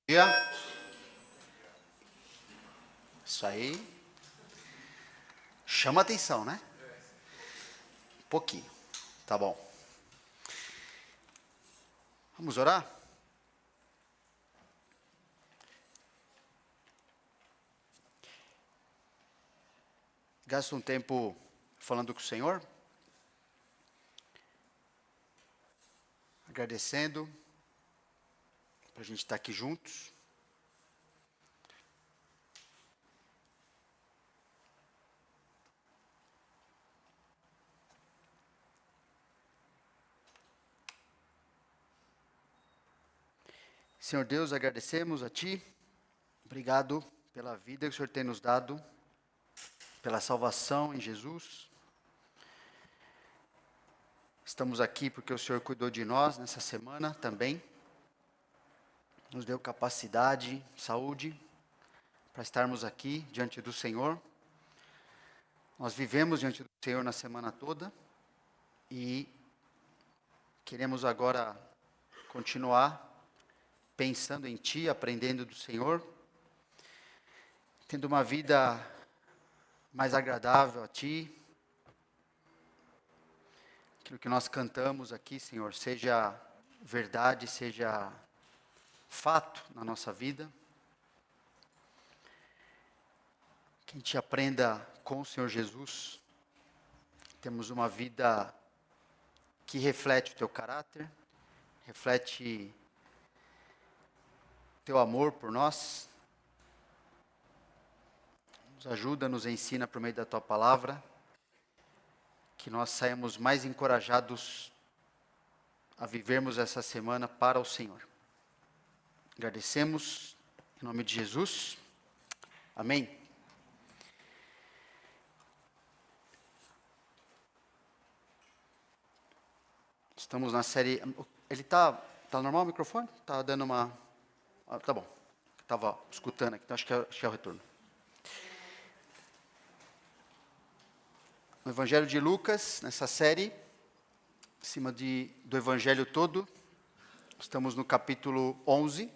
Dia. Isso aí. Chama atenção, né? Um pouquinho. Tá bom. Vamos orar? Gasta um tempo falando com o Senhor. Agradecendo para a gente estar aqui juntos. Senhor Deus, agradecemos a Ti. Obrigado pela vida que o Senhor tem nos dado, pela salvação em Jesus. Estamos aqui porque o Senhor cuidou de nós nessa semana também. Nos deu capacidade, saúde, para estarmos aqui diante do Senhor. Nós vivemos diante do Senhor na semana toda e queremos agora continuar pensando em Ti, aprendendo do Senhor, tendo uma vida mais agradável a Ti. Aquilo que nós cantamos aqui, Senhor, seja verdade, seja fato na nossa vida. Que a gente aprenda com o Senhor Jesus. Temos uma vida que reflete o Teu caráter, reflete o Teu amor por nós. Nos ajuda, nos ensina por meio da Tua palavra. Que nós saímos mais encorajados a vivermos essa semana para o Senhor. Agradecemos, em nome de Jesus. Amém. Estamos na série... Ele tá normal o microfone? Tá dando uma... tá bom. Estava escutando aqui, então acho que é o retorno. No Evangelho de Lucas, nessa série, em cima do Evangelho todo, estamos no capítulo 11.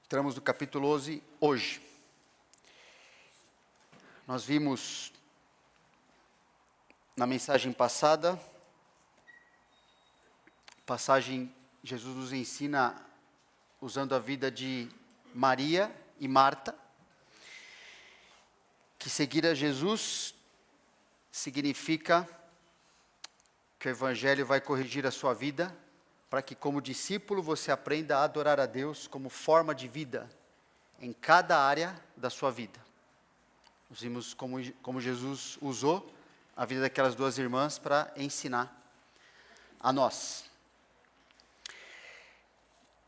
Entramos no capítulo 11 hoje. Nós vimos na mensagem passada, Jesus nos ensina usando a vida de Maria e Marta, que seguir a Jesus significa que o Evangelho vai corrigir a sua vida, para que como discípulo você aprenda a adorar a Deus como forma de vida em cada área da sua vida. Nós vimos como Jesus usou a vida daquelas duas irmãs para ensinar a nós.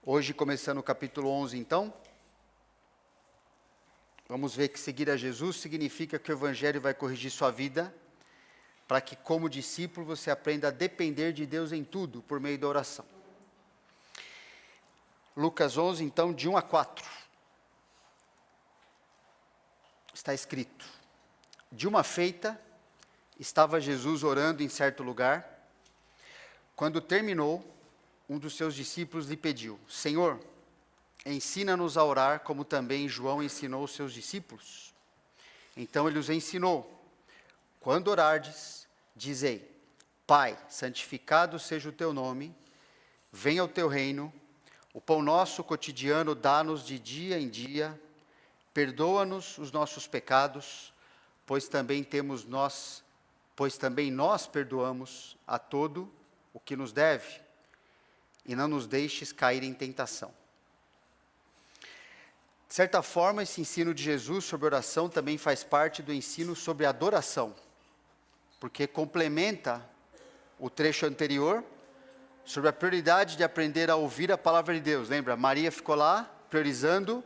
Hoje, começando o capítulo 11, então, vamos ver que seguir a Jesus significa que o Evangelho vai corrigir sua vida, para que como discípulo você aprenda a depender de Deus em tudo, por meio da oração. Lucas 11, então, de 1 a 4. Está escrito: de uma feita, estava Jesus orando em certo lugar. Quando terminou, um dos seus discípulos lhe pediu: Senhor, ensina-nos a orar, como também João ensinou os seus discípulos. Então ele os ensinou: quando orardes, dizei: Pai, santificado seja o teu nome, venha o teu reino, o pão nosso cotidiano dá-nos de dia em dia, perdoa-nos os nossos pecados, pois também nós perdoamos a todo o que nos deve, e não nos deixes cair em tentação. De certa forma, esse ensino de Jesus sobre oração também faz parte do ensino sobre adoração, porque complementa o trecho anterior sobre a prioridade de aprender a ouvir a palavra de Deus. Lembra? Maria ficou lá priorizando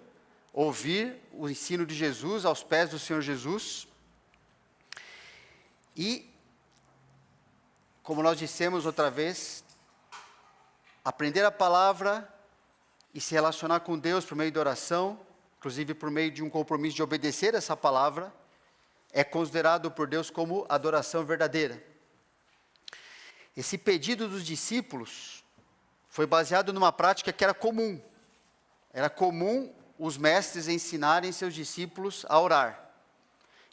ouvir o ensino de Jesus aos pés do Senhor Jesus. E, como nós dissemos outra vez, aprender a palavra e se relacionar com Deus por meio da oração, inclusive por meio de um compromisso de obedecer essa palavra, é considerado por Deus como adoração verdadeira. Esse pedido dos discípulos foi baseado numa prática que era comum. Era comum os mestres ensinarem seus discípulos a orar.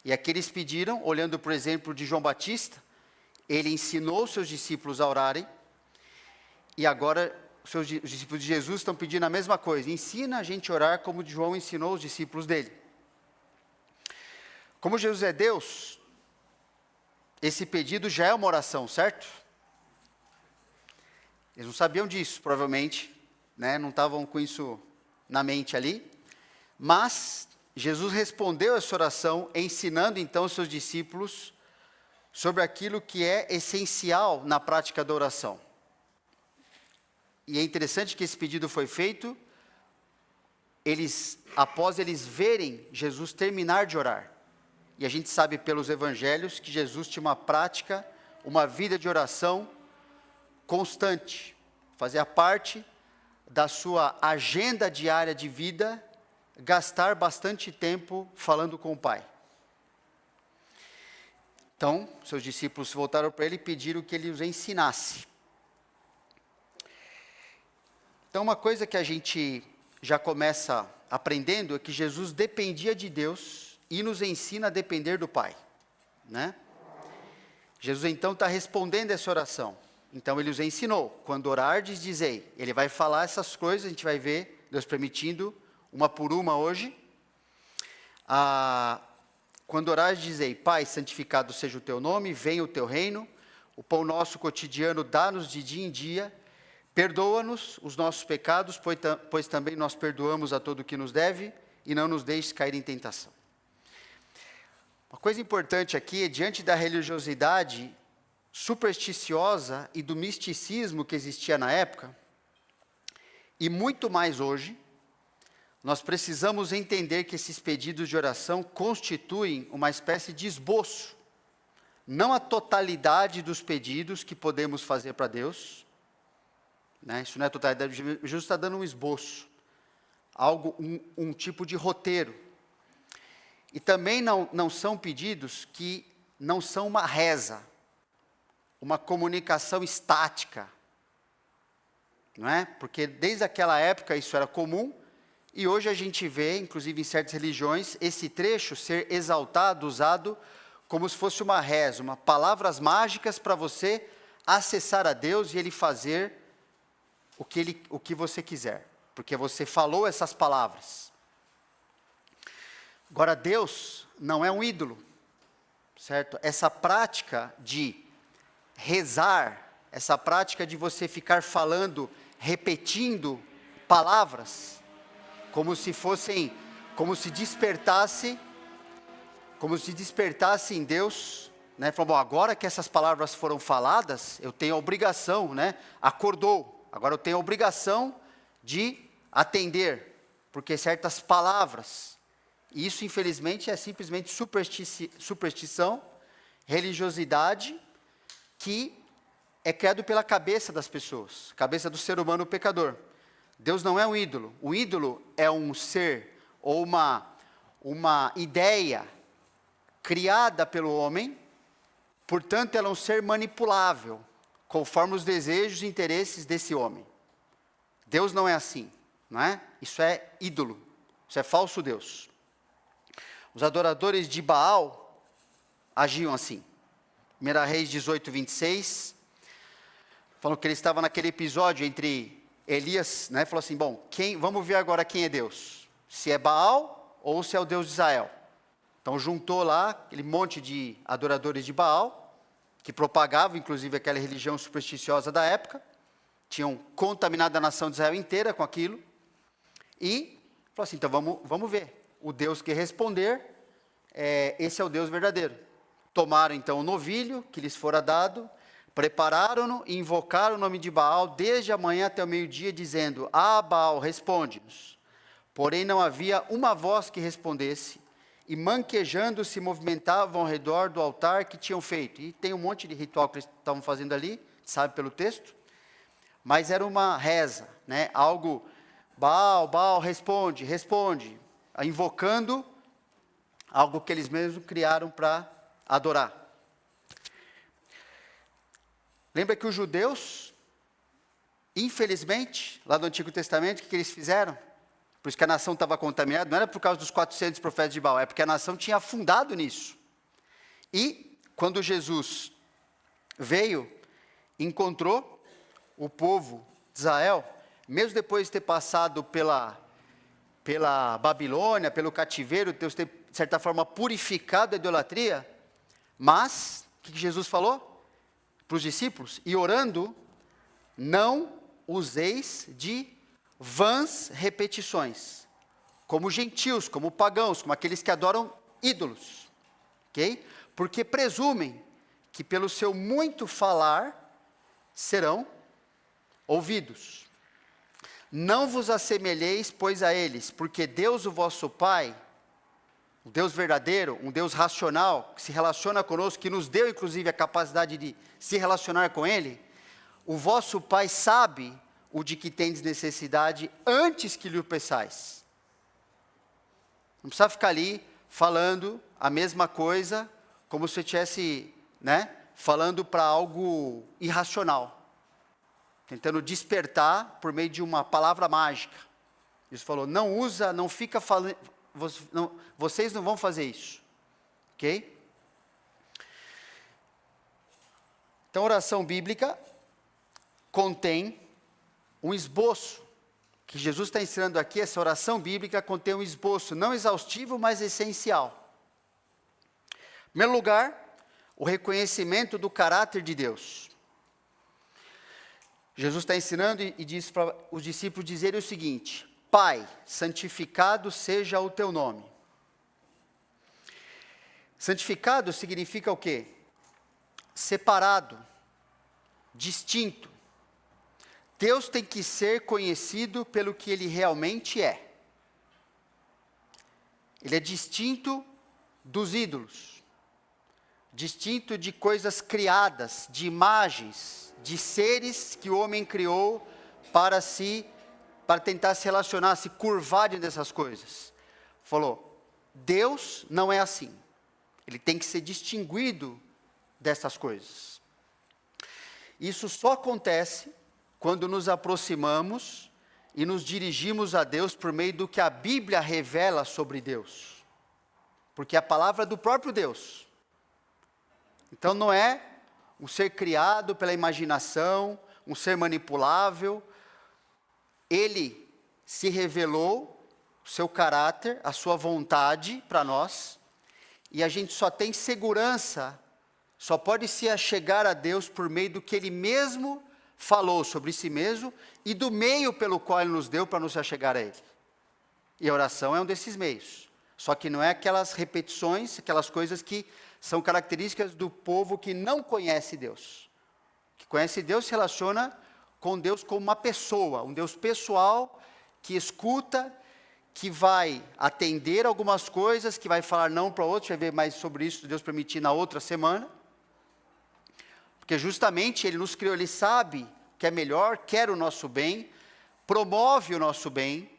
E aqui eles pediram, olhando por exemplo de João Batista, ele ensinou seus discípulos a orarem, e agora os discípulos de Jesus estão pedindo a mesma coisa, ensina a gente a orar como João ensinou os discípulos dele. Como Jesus é Deus, esse pedido já é uma oração, certo? Eles não sabiam disso, provavelmente, né? Não estavam com isso na mente ali, mas Jesus respondeu essa oração, ensinando então os seus discípulos sobre aquilo que é essencial na prática da oração. E é interessante que esse pedido foi feito, após eles verem Jesus terminar de orar. E a gente sabe pelos evangelhos que Jesus tinha uma prática, uma vida de oração constante. Fazia parte da sua agenda diária de vida, gastar bastante tempo falando com o Pai. Então, seus discípulos voltaram para ele e pediram que ele os ensinasse. Então, uma coisa que a gente já começa aprendendo é que Jesus dependia de Deus e nos ensina a depender do Pai, né? Jesus então está respondendo essa oração. Então ele os ensinou, quando orardes, dizei. Ele vai falar essas coisas, a gente vai ver, Deus permitindo, uma por uma hoje. Quando orardes, dizei, Pai, santificado seja o teu nome, venha o teu reino, o pão nosso cotidiano dá-nos de dia em dia, perdoa-nos os nossos pecados, pois também nós perdoamos a todo o que nos deve, e não nos deixes cair em tentação. Uma coisa importante aqui é, diante da religiosidade supersticiosa e do misticismo que existia na época, e muito mais hoje, nós precisamos entender que esses pedidos de oração constituem uma espécie de esboço, não a totalidade dos pedidos que podemos fazer para Deus, né? Isso não é totalidade, Jesus está dando um esboço, um tipo de roteiro. E também não são pedidos que não são uma reza, uma comunicação estática, não é? Porque desde aquela época isso era comum, e hoje a gente vê, inclusive em certas religiões, esse trecho ser exaltado, usado como se fosse uma reza, palavras mágicas para você acessar a Deus e Ele fazer o que você quiser, porque você falou essas palavras. Agora, Deus não é um ídolo, certo? Essa prática de rezar, essa prática de você ficar falando, repetindo palavras, como se despertasse em Deus, né? Falou, bom, agora que essas palavras foram faladas, eu tenho a obrigação, né? Acordou, agora eu tenho a obrigação de atender, porque certas palavras, e isso infelizmente é simplesmente superstição, religiosidade, que é criado pela cabeça das pessoas, cabeça do ser humano pecador. Deus não é um ídolo. O ídolo é um ser ou uma ideia criada pelo homem, portanto ela é um ser manipulável, conforme os desejos e interesses desse homem. Deus não é assim, não é? Isso é ídolo, isso é falso Deus. Os adoradores de Baal agiam assim. 1 Reis 18, 26, falam que ele estava naquele episódio entre Elias, né, falou assim, bom, vamos ver agora quem é Deus, se é Baal ou se é o Deus de Israel. Então juntou lá aquele monte de adoradores de Baal, que propagavam inclusive aquela religião supersticiosa da época, tinham contaminado a nação de Israel inteira com aquilo, e falou assim, então vamos ver, o Deus que responder, esse é o Deus verdadeiro. Tomaram então o novilho que lhes fora dado, prepararam-no e invocaram o nome de Baal desde a manhã até o meio-dia, dizendo, Baal, responde-nos. Porém não havia uma voz que respondesse, e manquejando se movimentavam ao redor do altar que tinham feito. E tem um monte de ritual que eles estavam fazendo ali, sabe pelo texto, mas era uma reza, né? Algo, Baal, responde, invocando algo que eles mesmos criaram para adorar. Lembra que os judeus Infelizmente, lá no Antigo Testamento, o que eles fizeram? Por isso que a nação estava contaminada, não era por causa dos 400 profetas de Baal, é porque a nação tinha afundado nisso. E, quando Jesus veio, encontrou o povo de Israel, mesmo depois de ter passado pela Babilônia, pelo cativeiro, Deus ter, de certa forma, purificado a idolatria, mas, o que Jesus falou para os discípulos? E orando, não useis de vãs repetições, como gentios, como pagãos, como aqueles que adoram ídolos, ok? Porque presumem que pelo seu muito falar serão ouvidos. Não vos assemelheis, pois, a eles, porque Deus, o vosso Pai, o Deus verdadeiro, um Deus racional, que se relaciona conosco, que nos deu, inclusive, a capacidade de se relacionar com Ele, o vosso Pai sabe o de que tendes necessidade antes que lhe o peçais. Não precisa ficar ali falando a mesma coisa, como se eu estivesse, falando para algo irracional. Tentando despertar por meio de uma palavra mágica. Jesus falou, não usa, não fica falando, vocês não vão fazer isso. Ok? Então, a oração bíblica contém um esboço, que Jesus está ensinando aqui, essa oração bíblica contém um esboço, não exaustivo, mas essencial. Em primeiro lugar, o reconhecimento do caráter de Deus. Jesus está ensinando e diz para os discípulos dizerem o seguinte, Pai, santificado seja o teu nome. Santificado significa o quê? Separado, distinto. Deus tem que ser conhecido pelo que Ele realmente é. Ele é distinto dos ídolos, distinto de coisas criadas, de imagens, de seres que o homem criou para tentar se relacionar, se curvar diante dessas coisas. Falou, Deus não é assim. Ele tem que ser distinguido dessas coisas. Isso só acontece quando nos aproximamos e nos dirigimos a Deus por meio do que a Bíblia revela sobre Deus. Porque é a palavra do próprio Deus. Então não é um ser criado pela imaginação, um ser manipulável. Ele se revelou, o seu caráter, a sua vontade para nós, e a gente só tem segurança, só pode se achegar a Deus por meio do que Ele mesmo falou sobre si mesmo e do meio pelo qual Ele nos deu para nos achegar a Ele. E a oração é um desses meios. Só que não é aquelas repetições, aquelas coisas que são características do povo que não conhece Deus. Que conhece Deus se relaciona com Deus como uma pessoa, um Deus pessoal que escuta, que vai atender algumas coisas, que vai falar não para outros, vai ver mais sobre isso, se Deus permitir, na outra semana. Porque justamente Ele nos criou, Ele sabe que é melhor, quer o nosso bem, promove o nosso bem,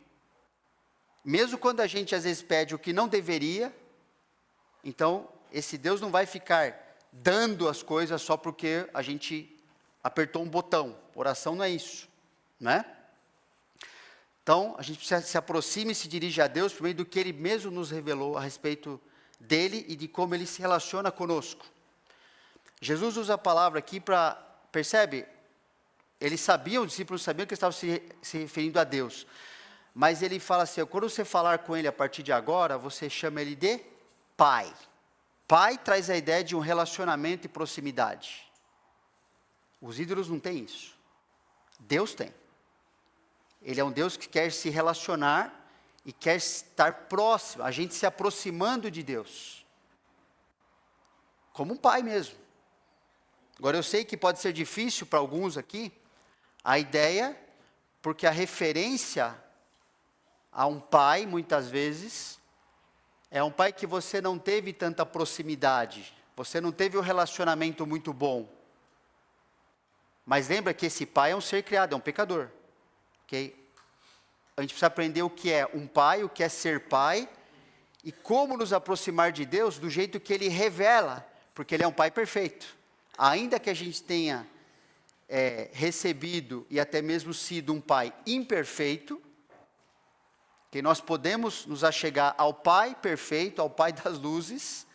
mesmo quando a gente às vezes pede o que não deveria. Então, esse Deus não vai ficar dando as coisas só porque a gente apertou um botão. Oração não é isso, né? Então, a gente precisa se aproxima e se dirige a Deus por meio do que Ele mesmo nos revelou a respeito dEle e de como Ele se relaciona conosco. Jesus usa a palavra aqui para, percebe? Eles sabiam, os discípulos sabiam que estavam se referindo a Deus. Mas Ele fala assim, quando você falar com Ele a partir de agora, você chama Ele de Pai. Pai traz a ideia de um relacionamento e proximidade. Os ídolos não têm isso. Deus tem. Ele é um Deus que quer se relacionar e quer estar próximo, a gente se aproximando de Deus. Como um pai mesmo. Agora eu sei que pode ser difícil para alguns aqui, a ideia, porque a referência a um pai, muitas vezes, é um pai que você não teve tanta proximidade, você não teve um relacionamento muito bom. Mas lembra que esse pai é um ser criado, é um pecador. Okay? A gente precisa aprender o que é um pai, o que é ser pai, e como nos aproximar de Deus do jeito que Ele revela, porque Ele é um pai perfeito. Ainda que a gente tenha recebido e até mesmo sido um pai imperfeito, que nós podemos nos achegar ao Pai perfeito, ao Pai das luzes,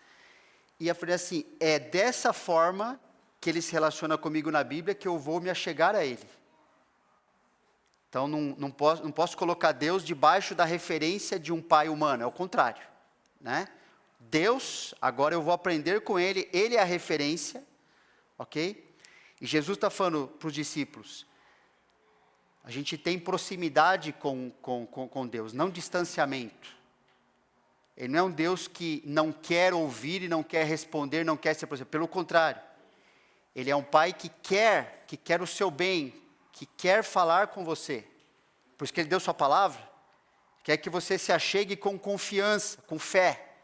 e eu falei assim, é dessa forma que ele se relaciona comigo na Bíblia que eu vou me achegar a ele. Então não posso colocar Deus debaixo da referência de um pai humano, é o contrário, né? Deus, agora eu vou aprender com ele é a referência, ok? E Jesus está falando para os discípulos, a gente tem proximidade com Deus, não distanciamento. Ele não é um Deus que não quer ouvir e não quer responder, não quer se aproximar. Pelo contrário, Ele é um Pai que quer o seu bem, que quer falar com você. Por isso que Ele deu sua palavra, quer que você se achegue com confiança, com fé.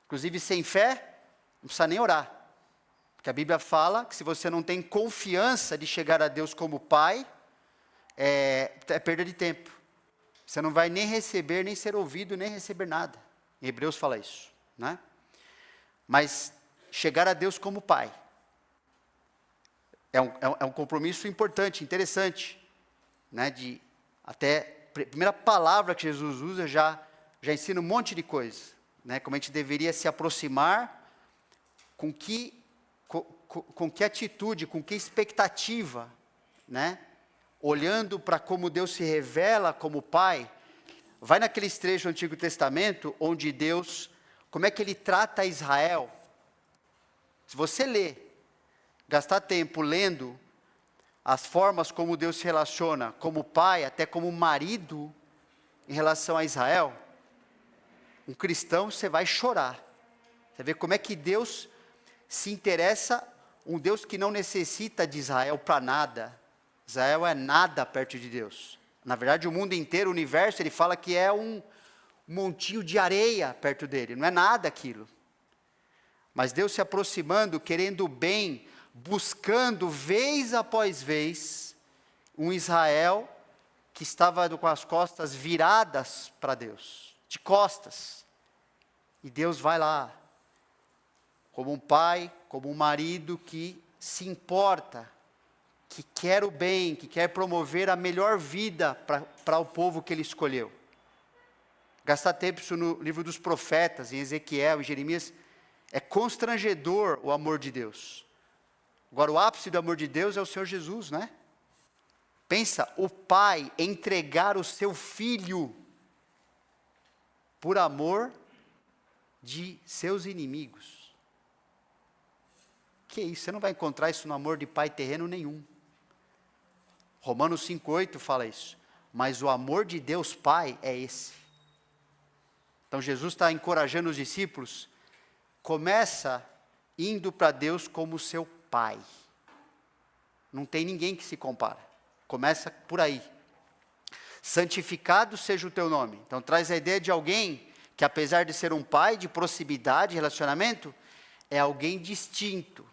Inclusive, sem fé, não precisa nem orar. Porque a Bíblia fala que se você não tem confiança de chegar a Deus como Pai, é perda de tempo. Você não vai nem receber, nem ser ouvido, nem receber nada. Em Hebreus fala isso, né? Mas chegar a Deus como Pai é um compromisso importante, interessante, né? Primeira palavra que Jesus usa já ensina um monte de coisa, né? Como a gente deveria se aproximar, com que atitude, com que expectativa, né? Olhando para como Deus se revela como Pai, vai naqueles trechos do Antigo Testamento, onde Deus, como é que Ele trata Israel. Se você ler, gastar tempo lendo as formas como Deus se relaciona como Pai, até como marido, em relação a Israel, um cristão, você vai chorar. Você vê como é que Deus se interessa, um Deus que não necessita de Israel para nada. Israel é nada perto de Deus. Na verdade, o mundo inteiro, o universo, ele fala que é um montinho de areia perto dele. Não é nada aquilo. Mas Deus se aproximando, querendo o bem, buscando vez após vez, um Israel que estava com as costas viradas para Deus. De costas. E Deus vai lá, como um pai, como um marido que se importa, que quer o bem, que quer promover a melhor vida para o povo que Ele escolheu. Gastar tempo isso no livro dos profetas, em Ezequiel, em Jeremias, é constrangedor o amor de Deus. Agora, o ápice do amor de Deus é o Senhor Jesus, né? Pensa, o pai entregar o seu filho por amor de seus inimigos. Que isso, você não vai encontrar isso no amor de pai terreno nenhum. Romanos 5,8 fala isso. Mas o amor de Deus Pai é esse. Então Jesus está encorajando os discípulos. Começa indo para Deus como seu Pai. Não tem ninguém que se compara. Começa por aí. Santificado seja o teu nome. Então traz a ideia de alguém que, apesar de ser um pai, de proximidade, relacionamento, é alguém distinto.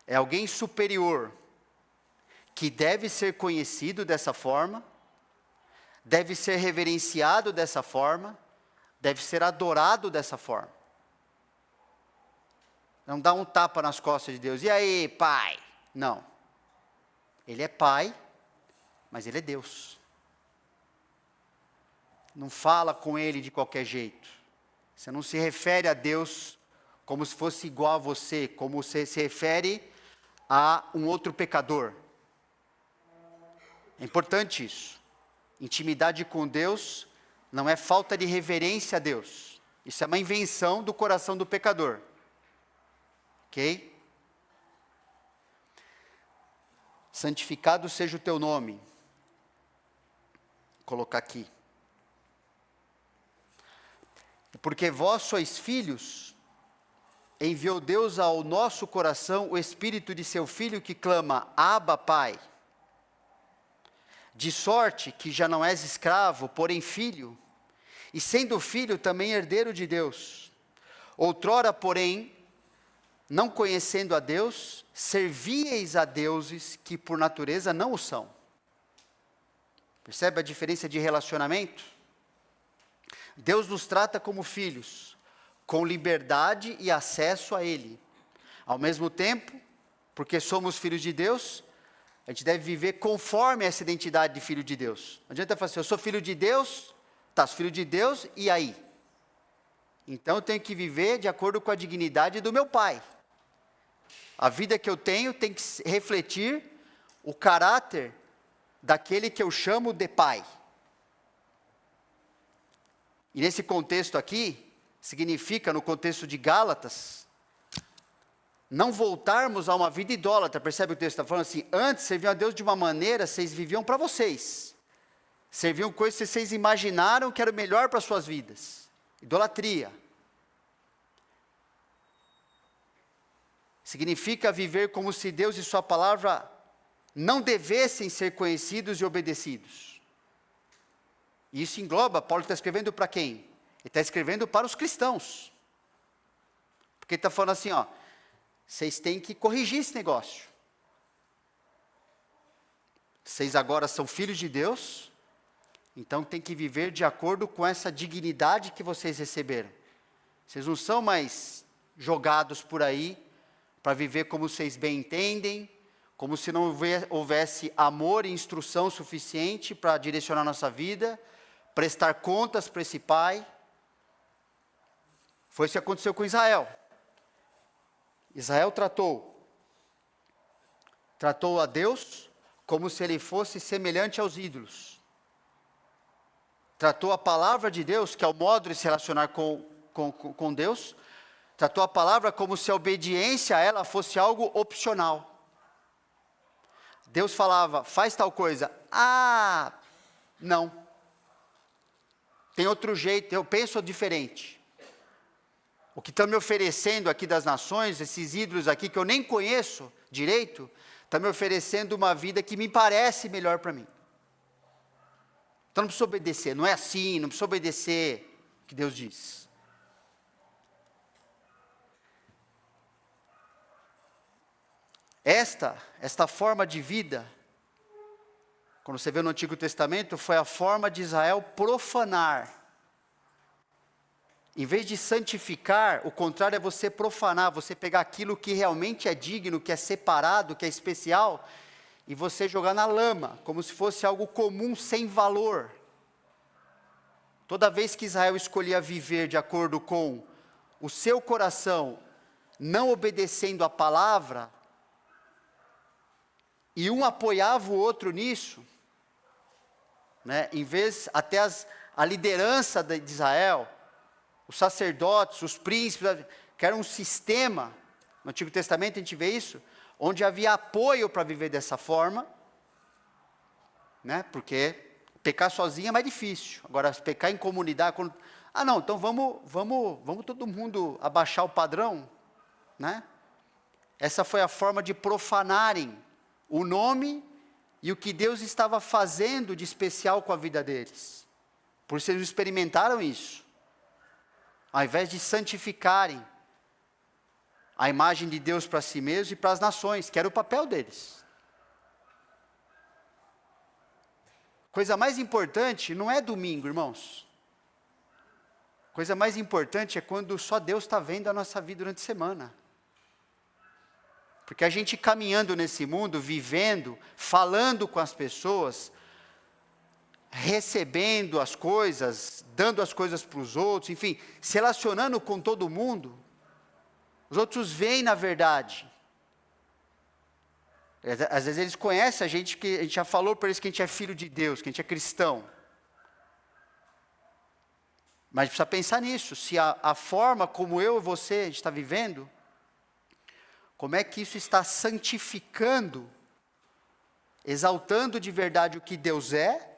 É alguém superior. Que deve ser conhecido dessa forma, deve ser reverenciado dessa forma, deve ser adorado dessa forma. Não dá um tapa nas costas de Deus, e aí, pai? Não. Ele é pai, mas ele é Deus. Não fala com ele de qualquer jeito. Você não se refere a Deus como se fosse igual a você, como você se refere a um outro pecador. É importante isso. Intimidade com Deus não é falta de reverência a Deus. Isso é uma invenção do coração do pecador. Ok? Santificado seja o teu nome. Vou colocar aqui. Porque vós sois filhos, enviou Deus ao nosso coração o Espírito de seu Filho que clama, Abba, Pai. De sorte que já não és escravo, porém filho, e sendo filho também herdeiro de Deus. Outrora, porém, não conhecendo a Deus, servíeis a deuses que por natureza não o são. Percebe a diferença de relacionamento? Deus nos trata como filhos, com liberdade e acesso a Ele. Ao mesmo tempo, porque somos filhos de Deus, A gente deve viver conforme essa identidade de filho de Deus. Não adianta falar assim, eu sou filho de Deus, tá, sou filho de Deus, e aí? Então eu tenho que viver de acordo com a dignidade do meu pai. A vida que eu tenho tem que refletir o caráter daquele que eu chamo de pai. E nesse contexto aqui, significa, no contexto de Gálatas, não voltarmos a uma vida idólatra. Percebe o que o texto está falando assim? Antes serviam a Deus de uma maneira, vocês viviam para vocês. Serviam coisas que vocês imaginaram que era o melhor para as suas vidas. Idolatria. Significa viver como se Deus e sua palavra não devessem ser conhecidos e obedecidos. E isso engloba, Paulo está escrevendo para quem? Ele está escrevendo para os cristãos. Porque ele está falando assim, ó, vocês têm que corrigir esse negócio. Vocês agora são filhos de Deus, então tem que viver de acordo com essa dignidade que vocês receberam. Vocês não são mais jogados por aí para viver como vocês bem entendem, como se não houvesse amor e instrução suficiente para direcionar nossa vida, prestar contas para esse pai. Foi isso que aconteceu com Israel. Israel tratou a Deus como se ele fosse semelhante aos ídolos. Tratou a palavra de Deus, que é o modo de se relacionar com Deus, tratou a palavra como se a obediência a ela fosse algo opcional. Deus falava, faz tal coisa. Ah, não. Tem outro jeito, eu penso diferente. O que estão me oferecendo aqui das nações, esses ídolos aqui que eu nem conheço direito, está me oferecendo uma vida que me parece melhor para mim. Então não precisa obedecer, não é assim, não precisa obedecer o que Deus diz. Esta forma de vida, quando você vê no Antigo Testamento, foi a forma de Israel profanar. Em vez de santificar, o contrário é você profanar, você pegar aquilo que realmente é digno, que é separado, que é especial, e você jogar na lama, como se fosse algo comum, sem valor. Toda vez que Israel escolhia viver de acordo com o seu coração, não obedecendo a palavra, e um apoiava o outro nisso, né? Em vez, até a liderança de Israel, os sacerdotes, os príncipes, que era um sistema, no Antigo Testamento a gente vê isso, onde havia apoio para viver dessa forma, né? Porque pecar sozinho é mais difícil. Agora, pecar em comunidade, não, então vamos todo mundo abaixar o padrão, né? Essa foi a forma de profanarem o nome e o que Deus estava fazendo de especial com a vida deles. Por isso eles experimentaram isso. Ao invés de santificarem a imagem de Deus para si mesmos e para as nações, que era o papel deles. Coisa mais importante não é domingo, irmãos. Coisa mais importante é quando só Deus está vendo a nossa vida durante a semana. Porque a gente caminhando nesse mundo, vivendo, falando com as pessoas, recebendo as coisas, dando as coisas para os outros, enfim, se relacionando com todo mundo, os outros veem na verdade. Às vezes eles conhecem a gente, que a gente já falou para eles que a gente é filho de Deus, que a gente é cristão. Mas precisa pensar nisso, se a forma como eu e você está vivendo, como é que isso está santificando, exaltando de verdade o que Deus é,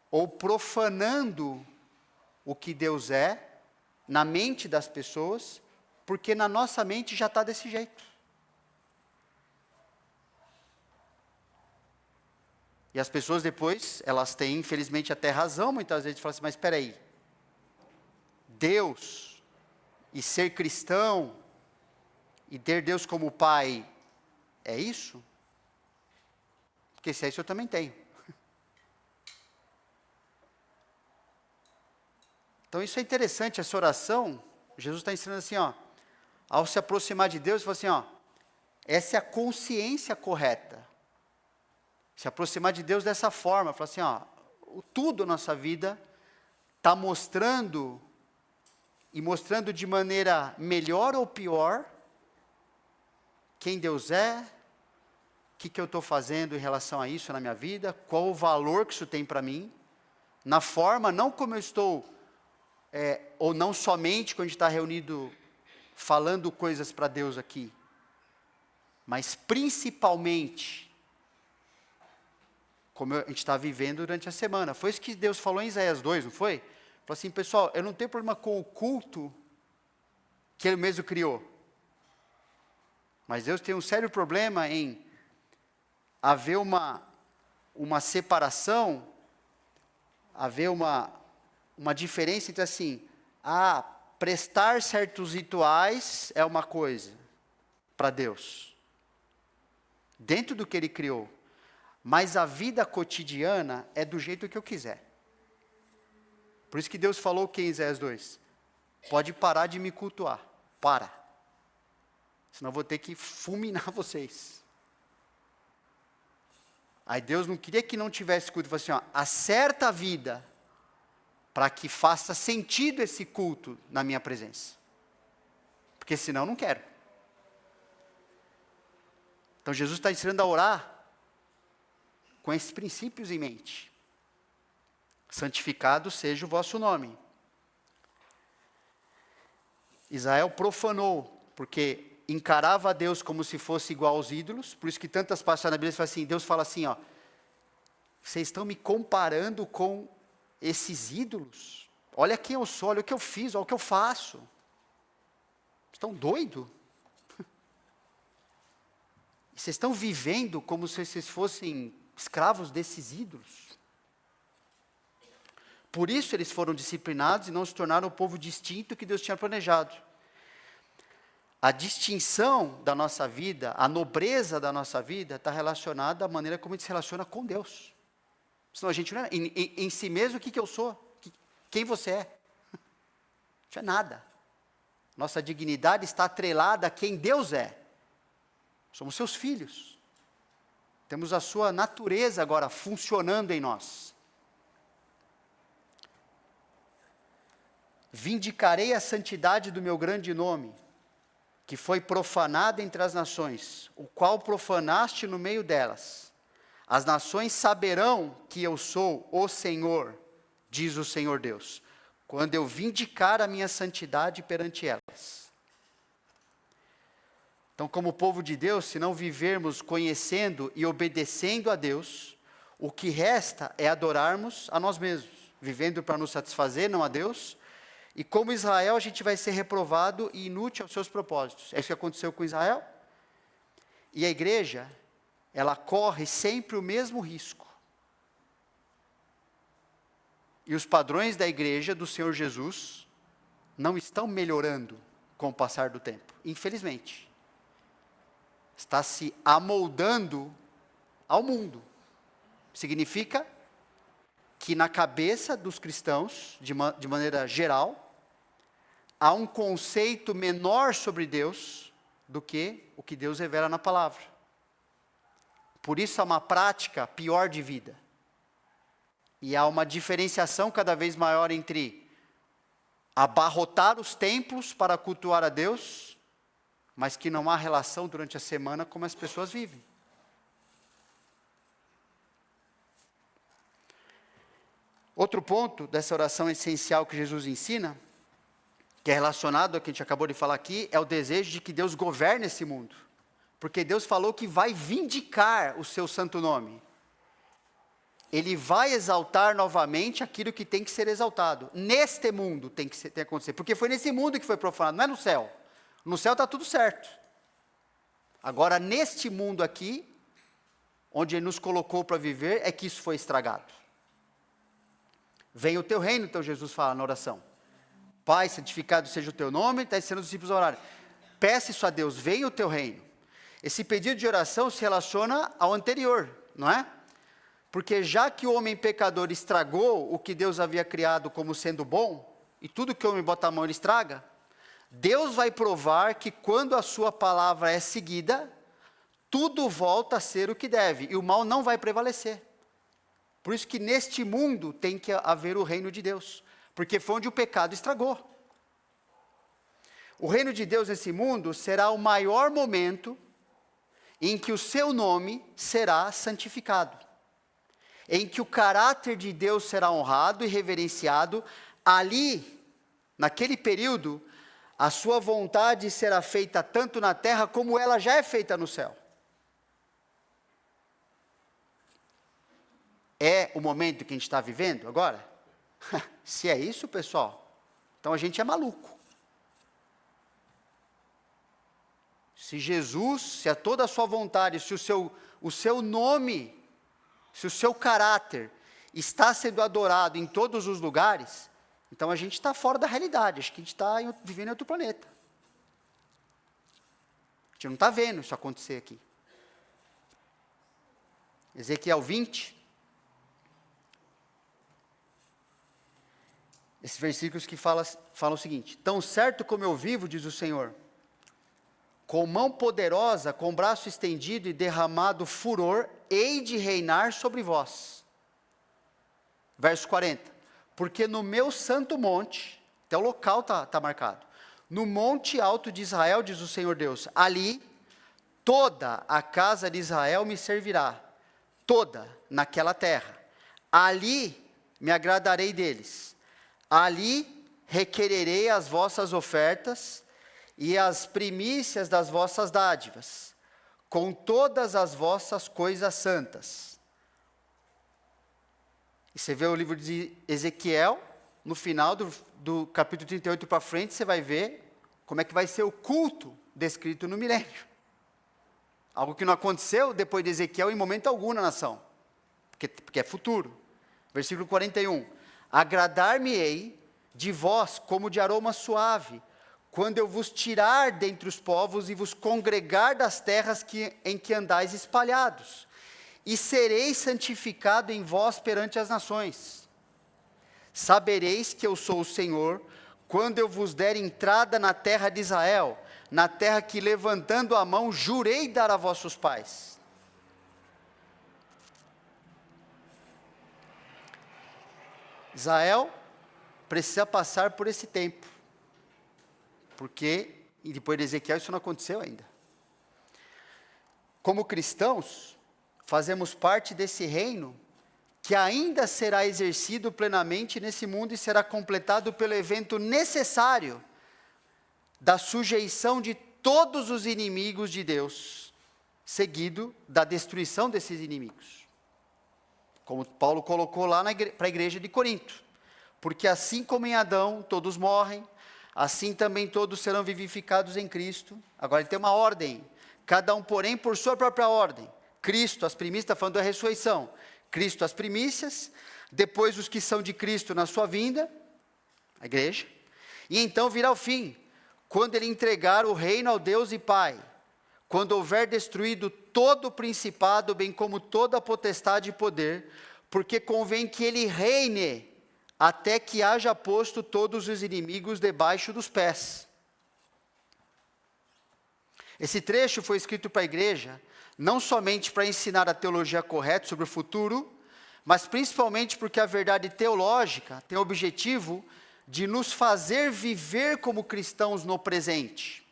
ou profanando o que Deus é, na mente das pessoas, porque na nossa mente já está desse jeito. E as pessoas depois, elas têm infelizmente até razão, muitas vezes falam assim, mas espera aí, Deus, e ser cristão, e ter Deus como pai, é isso? Porque se é isso eu também tenho. Então isso é interessante, essa oração, Jesus está ensinando assim, ó, ao se aproximar de Deus, ele fala assim, ó, Essa é a consciência correta. Se aproximar de Deus dessa forma, falar assim, ó, tudo na nossa vida está mostrando, e mostrando de maneira melhor ou pior, quem Deus é, o que eu estou fazendo em relação a isso na minha vida, qual o valor que isso tem para mim, na forma, não como eu estou, ou não somente quando a gente está reunido falando coisas para Deus aqui, mas principalmente, como a gente está vivendo durante a semana. Foi isso que Deus falou em Isaías 2, não foi? Falou assim, pessoal, eu não tenho problema com o culto que Ele mesmo criou. Mas Deus tem um sério problema em haver uma separação, haver uma diferença entre assim, prestar certos rituais é uma coisa para Deus, dentro do que Ele criou. Mas a vida cotidiana é do jeito que eu quiser. Por isso que Deus falou que em Isaías 2, pode parar de me cultuar, para. Senão eu vou ter que fulminar vocês. Aí Deus não queria que não tivesse culto, ele falou assim, acerta a vida, para que faça sentido esse culto na minha presença. Porque senão eu não quero. Então Jesus está ensinando a orar, com esses princípios em mente. Santificado seja o vosso nome. Israel profanou, porque encarava a Deus como se fosse igual aos ídolos, por isso que tantas passagens na Bíblia falam assim, Deus fala assim, vocês estão me comparando com esses ídolos? Olha quem eu sou, olha o que eu fiz, olha o que eu faço. Estão doidos? Vocês estão vivendo como se vocês fossem escravos desses ídolos. Por isso eles foram disciplinados e não se tornaram o povo distinto que Deus tinha planejado. A distinção da nossa vida, a nobreza da nossa vida, está relacionada à maneira como a gente se relaciona com Deus. Senão a gente não é, em si mesmo, o que eu sou? Quem você é? Não é nada. Nossa dignidade está atrelada a quem Deus é. Somos seus filhos. Temos a sua natureza agora funcionando em nós. Vindicarei a santidade do meu grande nome, que foi profanado entre as nações, o qual profanaste no meio delas. As nações saberão que eu sou o Senhor, diz o Senhor Deus, quando eu vindicar a minha santidade perante elas. Então, como povo de Deus, se não vivermos conhecendo e obedecendo a Deus, o que resta é adorarmos a nós mesmos, vivendo para nos satisfazer, não a Deus. E como Israel, a gente vai ser reprovado e inútil aos seus propósitos. É isso que aconteceu com Israel. E a igreja, ela corre sempre o mesmo risco. E os padrões da igreja do Senhor Jesus não estão melhorando com o passar do tempo, infelizmente. Está se amoldando ao mundo. Significa que na cabeça dos cristãos, de maneira geral, há um conceito menor sobre Deus do que o que Deus revela na palavra. Por isso há uma prática pior de vida. E há uma diferenciação cada vez maior entre abarrotar os templos para cultuar a Deus, mas que não há relação durante a semana como as pessoas vivem. Outro ponto dessa oração essencial que Jesus ensina, que é relacionado ao que a gente acabou de falar aqui, é o desejo de que Deus governe esse mundo. Porque Deus falou que vai vindicar o seu santo nome. Ele vai exaltar novamente aquilo que tem que ser exaltado. Neste mundo tem que acontecer. Porque foi nesse mundo que foi profanado, não é no céu. No céu está tudo certo. Agora, neste mundo aqui, onde Ele nos colocou para viver, é que isso foi estragado. Venha o teu reino, então Jesus fala na oração. Pai, santificado seja o teu nome, está ensinando os discípulos a orar. Peça isso a Deus, venha o teu reino. Esse pedido de oração se relaciona ao anterior, não é? Porque já que o homem pecador estragou o que Deus havia criado como sendo bom, e tudo que o homem bota a mão ele estraga, Deus vai provar que quando a sua palavra é seguida, tudo volta a ser o que deve, e o mal não vai prevalecer. Por isso que neste mundo tem que haver o reino de Deus, porque foi onde o pecado estragou. O reino de Deus nesse mundo será o maior momento em que o seu nome será santificado, em que o caráter de Deus será honrado e reverenciado. Ali, naquele período, a sua vontade será feita tanto na terra como ela já é feita no céu. É o momento que a gente está vivendo agora? Se é isso, pessoal, então a gente é maluco. Se Jesus, se é toda a sua vontade, se o seu nome, se o seu caráter está sendo adorado em todos os lugares, então a gente está fora da realidade, acho que a gente está vivendo em outro planeta. A gente não está vendo isso acontecer aqui. Ezequiel 20. Esses versículos que falam o seguinte: tão certo como eu vivo, diz o Senhor, com mão poderosa, com braço estendido e derramado furor, hei de reinar sobre vós. Verso 40. Porque no meu santo monte, até o local está marcado, no monte alto de Israel, diz o Senhor Deus, ali toda a casa de Israel me servirá, toda naquela terra. Ali me agradarei deles. Ali requererei as vossas ofertas e as primícias das vossas dádivas, com todas as vossas coisas santas. E você vê o livro de Ezequiel, no final do capítulo 38 para frente, você vai ver como é que vai ser o culto descrito no milênio. Algo que não aconteceu depois de Ezequiel em momento algum na nação, porque é futuro. Versículo 41. Agradar-me-ei de vós como de aroma suave, quando eu vos tirar dentre os povos e vos congregar das terras em que andais espalhados, e serei santificado em vós perante as nações. Sabereis que eu sou o Senhor, quando eu vos der entrada na terra de Israel, na terra que levantando a mão jurei dar a vossos pais. Israel precisa passar por esse tempo, porque, e depois de Ezequiel, isso não aconteceu ainda. Como cristãos, fazemos parte desse reino, que ainda será exercido plenamente nesse mundo e será completado pelo evento necessário da sujeição de todos os inimigos de Deus, seguido da destruição desses inimigos. Como Paulo colocou lá para a igreja de Corinto. Porque assim como em Adão todos morrem, assim também todos serão vivificados em Cristo. Agora ele tem uma ordem, cada um porém por sua própria ordem. Cristo, as primícias, está falando da ressurreição. Cristo, as primícias, depois os que são de Cristo na sua vinda, a igreja. E então virá o fim, quando ele entregar o reino ao Deus e Pai, quando houver destruído todo o principado, bem como toda a potestade e poder, porque convém que ele reine, até que haja posto todos os inimigos debaixo dos pés. Esse trecho foi escrito para a igreja, não somente para ensinar a teologia correta sobre o futuro, mas principalmente porque a verdade teológica tem o objetivo de nos fazer viver como cristãos no presente,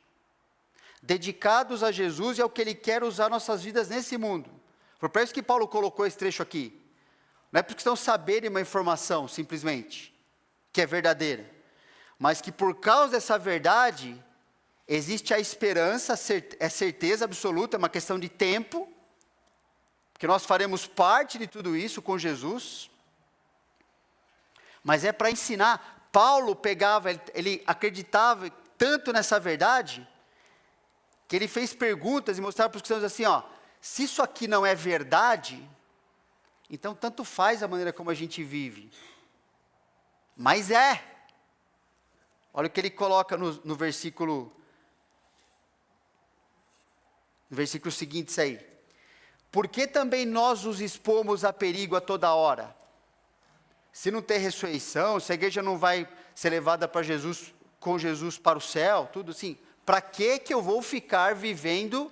dedicados a Jesus e ao que Ele quer usar nossas vidas nesse mundo. Foi para isso que Paulo colocou esse trecho aqui. Não é porque estão saberem uma informação, simplesmente, que é verdadeira, mas que por causa dessa verdade, existe a esperança, é certeza absoluta, é uma questão de tempo, porque nós faremos parte de tudo isso com Jesus, mas é para ensinar. Paulo pegava, ele acreditava tanto nessa verdade, que ele fez perguntas e mostrava para os cristãos assim, se isso aqui não é verdade, então tanto faz a maneira como a gente vive, mas é. Olha o que ele coloca no versículo seguinte, isso aí. Porque também nós os expomos a perigo a toda hora? Se não tem ressurreição, se a igreja não vai ser levada para Jesus, com Jesus para o céu, tudo assim, para que eu vou ficar vivendo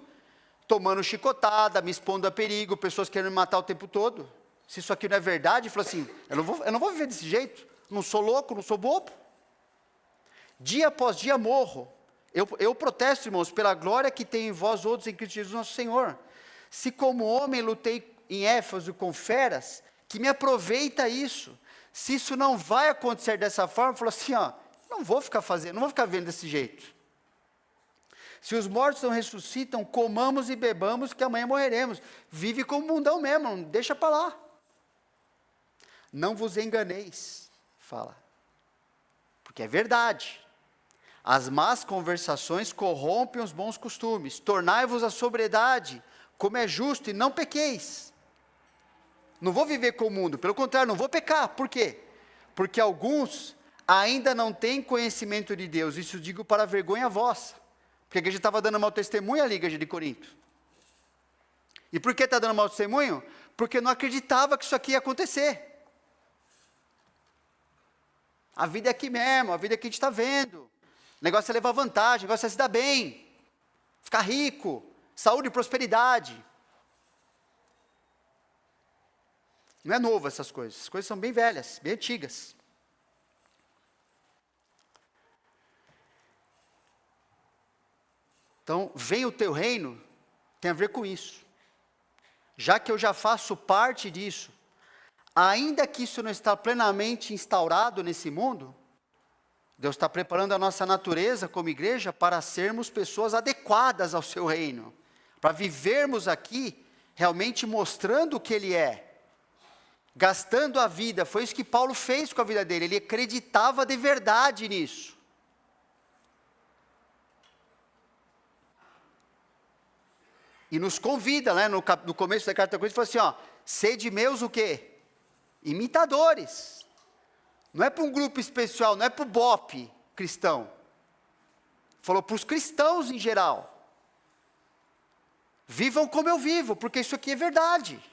tomando chicotada, me expondo a perigo, pessoas querendo me matar o tempo todo. Se isso aqui não é verdade, falou assim, eu não vou viver desse jeito, não sou louco, não sou bobo. Dia após dia morro. Eu protesto, irmãos, pela glória que tem em vós outros em Cristo Jesus nosso Senhor. Se como homem lutei em Éfeso com feras, que me aproveita isso. Se isso não vai acontecer dessa forma, falou assim, não vou ficar vendo desse jeito. Se os mortos não ressuscitam, comamos e bebamos, que amanhã morreremos. Vive como mundão mesmo, não deixa para lá. Não vos enganeis, fala. Porque é verdade. As más conversações corrompem os bons costumes. Tornai-vos a sobriedade, como é justo, e não pequeis. Não vou viver com o mundo, pelo contrário, não vou pecar. Por quê? Porque alguns ainda não têm conhecimento de Deus. Isso digo para vergonha vossa. Porque a igreja estava dando mau testemunho ali, a igreja de Corinto. E por que está dando mau testemunho? Porque não acreditava que isso aqui ia acontecer. A vida é aqui mesmo, a vida é que a gente está vendo. O negócio é levar vantagem, o negócio é se dar bem, ficar rico, saúde e prosperidade. Não é novo essas coisas são bem velhas, bem antigas. Então, vem o teu reino, tem a ver com isso. Já que eu já faço parte disso, ainda que isso não está plenamente instaurado nesse mundo, Deus está preparando a nossa natureza como igreja para sermos pessoas adequadas ao seu reino. Para vivermos aqui, realmente mostrando o que Ele é. Gastando a vida, foi isso que Paulo fez com a vida dele, ele acreditava de verdade nisso. E nos convida, né, no começo da carta de Coríntios, falou assim, sede meus o quê? Imitadores. Não é para um grupo especial, não é para o BOP cristão. Falou para os cristãos em geral. Vivam como eu vivo, porque isso aqui é verdade.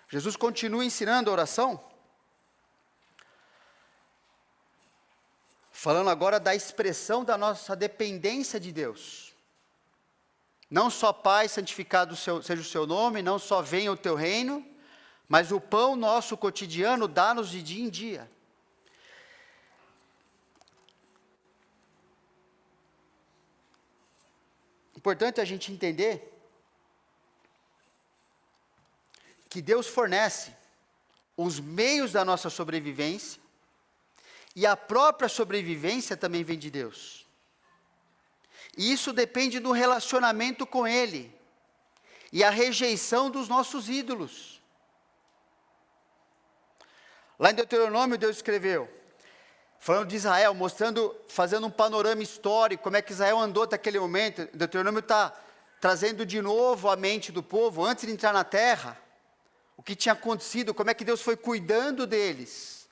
Jesus continua ensinando a oração, falando agora da expressão da nossa dependência de Deus. Não só Pai, santificado seja o seu nome, não só venha o teu reino, mas o pão nosso cotidiano dá-nos de dia em dia. Importante a gente entender que Deus fornece os meios da nossa sobrevivência, e a própria sobrevivência também vem de Deus. E isso depende do relacionamento com Ele, e a rejeição dos nossos ídolos. Lá em Deuteronômio Deus escreveu, falando de Israel, fazendo um panorama histórico, como é que Israel andou até aquele momento. Deuteronômio está trazendo de novo à mente do povo, antes de entrar na terra, o que tinha acontecido, como é que Deus foi cuidando deles.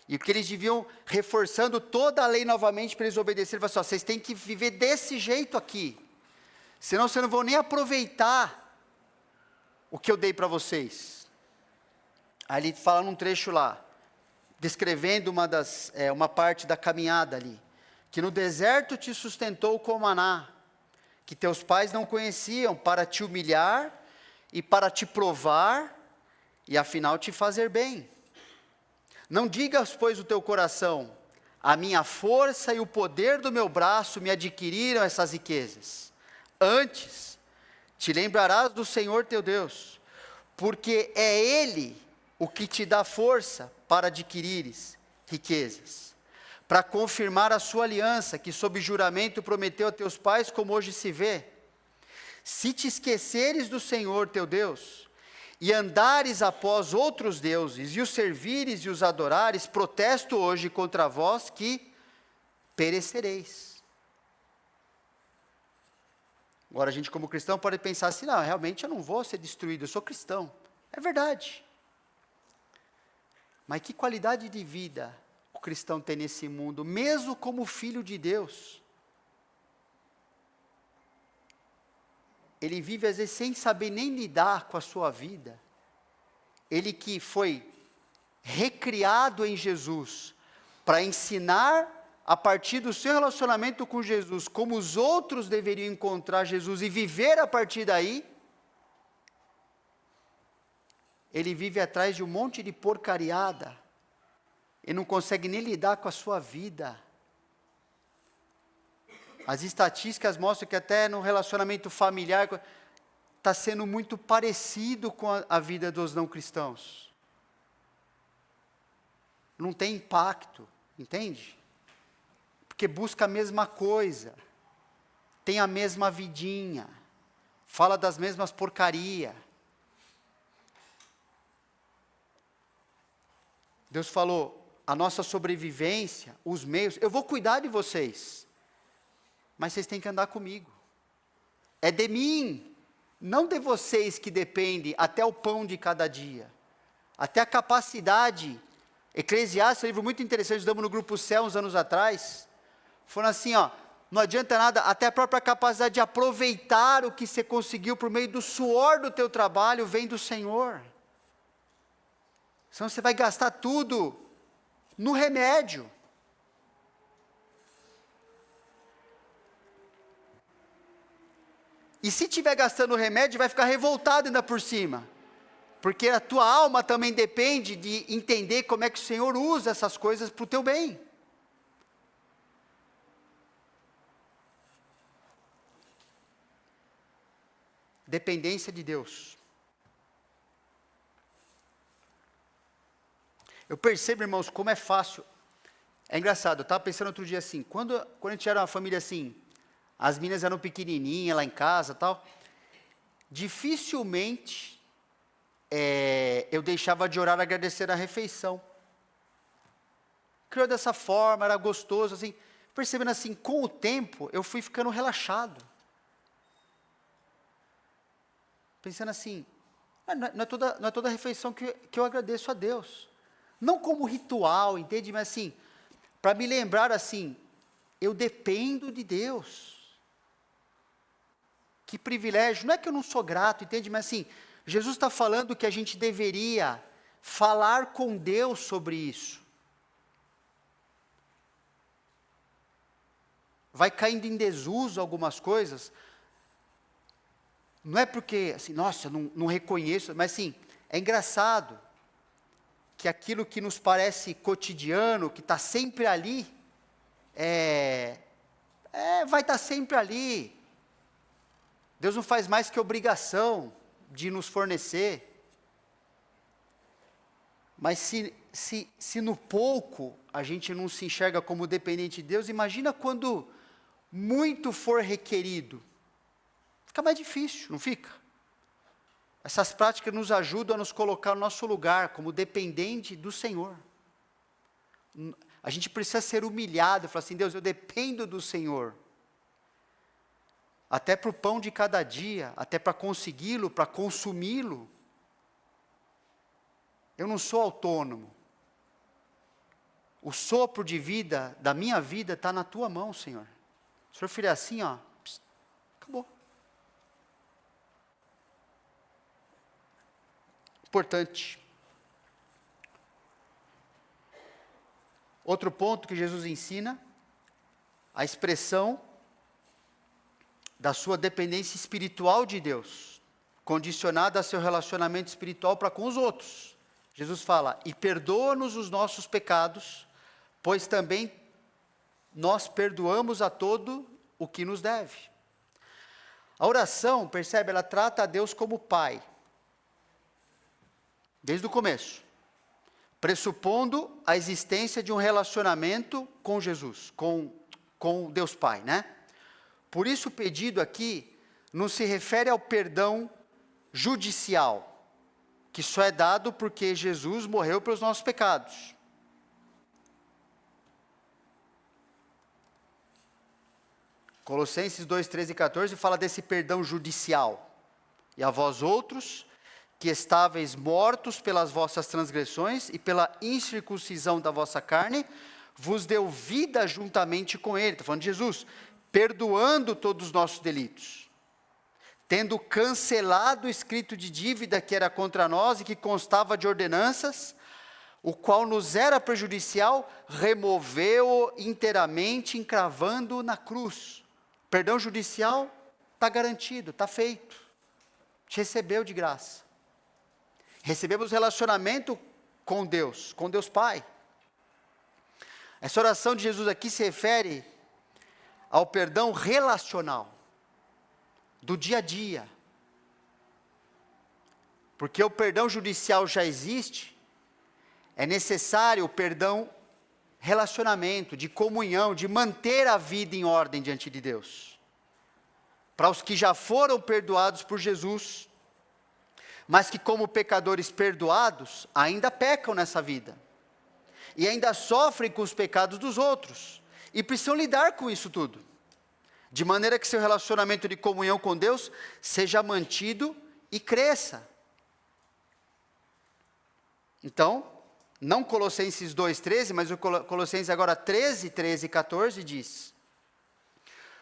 E que eles deviam, reforçando toda a lei novamente para eles obedecerem. Ele falou assim, vocês têm que viver desse jeito aqui. Senão vocês não vão nem aproveitar o que eu dei para vocês. Aí ele fala num trecho lá, descrevendo uma parte da caminhada ali. Que no deserto te sustentou com maná, que teus pais não conheciam, para te humilhar e para te provar, e afinal te fazer bem. Não digas, pois, o teu coração, a minha força e o poder do meu braço me adquiriram essas riquezas. Antes, te lembrarás do Senhor teu Deus, porque é Ele o que te dá força para adquirires riquezas, para confirmar a sua aliança, que sob juramento prometeu a teus pais, como hoje se vê. Se te esqueceres do Senhor teu Deus, e andares após outros deuses, e os servires e os adorares, protesto hoje contra vós que perecereis. Agora a gente como cristão pode pensar assim, não, realmente eu não vou ser destruído, eu sou cristão. É verdade. Mas que qualidade de vida o cristão tem nesse mundo, mesmo como filho de Deus? Ele vive às vezes sem saber nem lidar com a sua vida. Ele que foi recriado em Jesus para ensinar a partir do seu relacionamento com Jesus, como os outros deveriam encontrar Jesus e viver a partir daí, ele vive atrás de um monte de porcariada, e não consegue nem lidar com a sua vida. As estatísticas mostram que até no relacionamento familiar, está sendo muito parecido com a vida dos não cristãos. Não tem impacto, entende? Porque busca a mesma coisa, tem a mesma vidinha, fala das mesmas porcaria. Deus falou, a nossa sobrevivência, os meios, eu vou cuidar de vocês, mas vocês têm que andar comigo. É de mim, não de vocês que depende até o pão de cada dia, até a capacidade. Eclesiastes, um livro muito interessante, estudamos no Grupo Céu uns anos atrás, falando assim, não adianta nada, até a própria capacidade de aproveitar o que você conseguiu por meio do suor do teu trabalho, vem do Senhor. Senão você vai gastar tudo no remédio. E se estiver gastando remédio, vai ficar revoltado ainda por cima. Porque a tua alma também depende de entender como é que o Senhor usa essas coisas para o teu bem. Dependência de Deus. Eu percebo, irmãos, como é fácil. É engraçado, eu estava pensando outro dia assim, quando a gente era uma família assim, as meninas eram pequenininhas lá em casa e tal, dificilmente eu deixava de orar e agradecer a refeição. Criou dessa forma, era gostoso, assim, percebendo assim, com o tempo, eu fui ficando relaxado. Pensando assim, não é toda refeição que eu agradeço a Deus. Não como ritual, entende? Mas assim, para me lembrar assim, eu dependo de Deus. Que privilégio, não é que eu não sou grato, entende? Mas assim, Jesus está falando que a gente deveria falar com Deus sobre isso. Vai caindo em desuso algumas coisas, não é porque, assim, nossa, não reconheço, mas assim, é engraçado que aquilo que nos parece cotidiano, que está sempre ali, vai estar sempre ali. Deus não faz mais que obrigação de nos fornecer. Mas se no pouco a gente não se enxerga como dependente de Deus, imagina quando muito for requerido. Fica mais difícil, não fica? Essas práticas nos ajudam a nos colocar no nosso lugar como dependente do Senhor. A gente precisa ser humilhado, falar assim, Deus, eu dependo do Senhor. Até para o pão de cada dia, até para consegui-lo, para consumi-lo. Eu não sou autônomo. O sopro de vida da minha vida está na tua mão, Senhor. Se o Senhor fizer assim, acabou. Importante. Outro ponto que Jesus ensina, a expressão da sua dependência espiritual de Deus, condicionada a seu relacionamento espiritual para com os outros. Jesus fala, e perdoa-nos os nossos pecados, pois também nós perdoamos a todo o que nos deve. A oração, percebe, ela trata a Deus como Pai. Desde o começo, pressupondo a existência de um relacionamento com Jesus, com Deus Pai, né? Por isso o pedido aqui não se refere ao perdão judicial, que só é dado porque Jesus morreu pelos nossos pecados. Colossenses 2, 13 e 14 fala desse perdão judicial. E a vós outros, que estáveis mortos pelas vossas transgressões e pela incircuncisão da vossa carne, vos deu vida juntamente com ele, está falando de Jesus, perdoando todos os nossos delitos, tendo cancelado o escrito de dívida que era contra nós e que constava de ordenanças, o qual nos era prejudicial, removeu-o inteiramente, encravando na cruz. Perdão judicial está garantido, está feito. A gente recebeu de graça. Recebemos relacionamento com Deus Pai. Essa oração de Jesus aqui se refere ao perdão relacional, do dia a dia. Porque o perdão judicial já existe, é necessário o perdão relacionamento, de comunhão, de manter a vida em ordem diante de Deus. Para os que já foram perdoados por Jesus, mas que como pecadores perdoados, ainda pecam nessa vida. E ainda sofrem com os pecados dos outros. E precisam lidar com isso tudo. De maneira que seu relacionamento de comunhão com Deus seja mantido e cresça. Então, não Colossenses 2,13, mas o Colossenses agora 13 e 14 diz: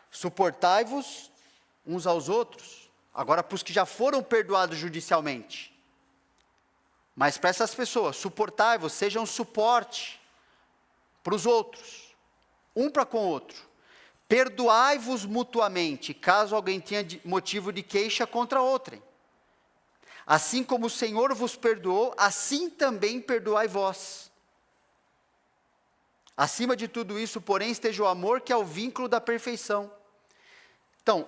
suportai-vos uns aos outros, agora para os que já foram perdoados judicialmente. Mas para essas pessoas, suportai-vos, sejam suporte para os outros, um para com o outro. Perdoai-vos mutuamente, caso alguém tenha motivo de queixa contra outrem. Assim como o Senhor vos perdoou, assim também perdoai vós. Acima de tudo isso, porém, esteja o amor, que é o vínculo da perfeição. Então,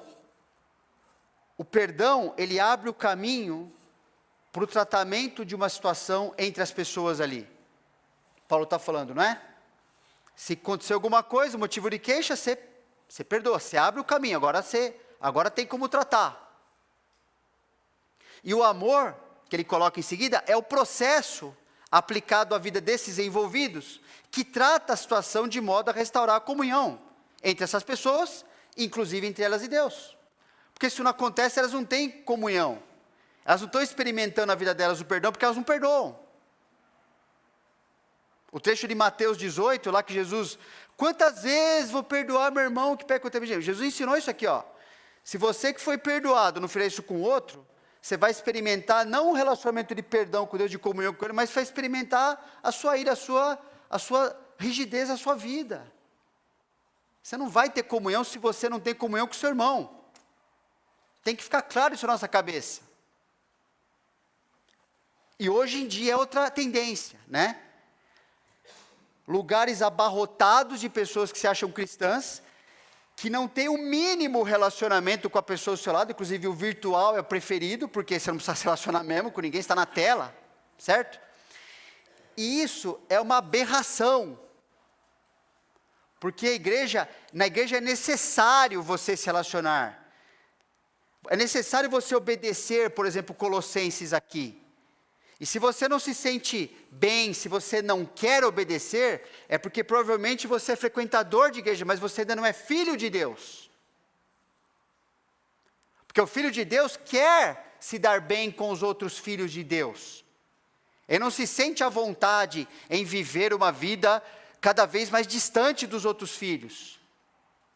o perdão, ele abre o caminho para o tratamento de uma situação entre as pessoas ali. Paulo está falando, não é? Se acontecer alguma coisa, motivo de queixa, você perdoa, você abre o caminho, agora tem como tratar. E o amor, que ele coloca em seguida, é o processo aplicado à vida desses envolvidos, que trata a situação de modo a restaurar a comunhão entre essas pessoas, inclusive entre elas e Deus. Porque se não acontece, elas não têm comunhão. Elas não estão experimentando na vida delas o perdão, porque elas não perdoam. O trecho de Mateus 18, lá que Jesus, quantas vezes vou perdoar meu irmão que peca contra mim? Jesus ensinou isso aqui, ó. Se você que foi perdoado não fizer isso com o outro, você vai experimentar não um relacionamento de perdão com Deus, de comunhão com Ele, mas vai experimentar a sua ira, a sua rigidez, a sua vida. Você não vai ter comunhão se você não tem comunhão com o seu irmão. Tem que ficar claro isso na nossa cabeça. E hoje em dia é outra tendência, né? Lugares abarrotados de pessoas que se acham cristãs, que não tem o mínimo relacionamento com a pessoa do seu lado, inclusive o virtual é o preferido, porque você não precisa se relacionar mesmo com ninguém, está na tela, certo? E isso é uma aberração, porque na igreja é necessário você se relacionar, é necessário você obedecer, por exemplo, Colossenses aqui. E se você não se sente bem, se você não quer obedecer, é porque provavelmente você é frequentador de igreja, mas você ainda não é filho de Deus. Porque o filho de Deus quer se dar bem com os outros filhos de Deus. Ele não se sente à vontade em viver uma vida cada vez mais distante dos outros filhos.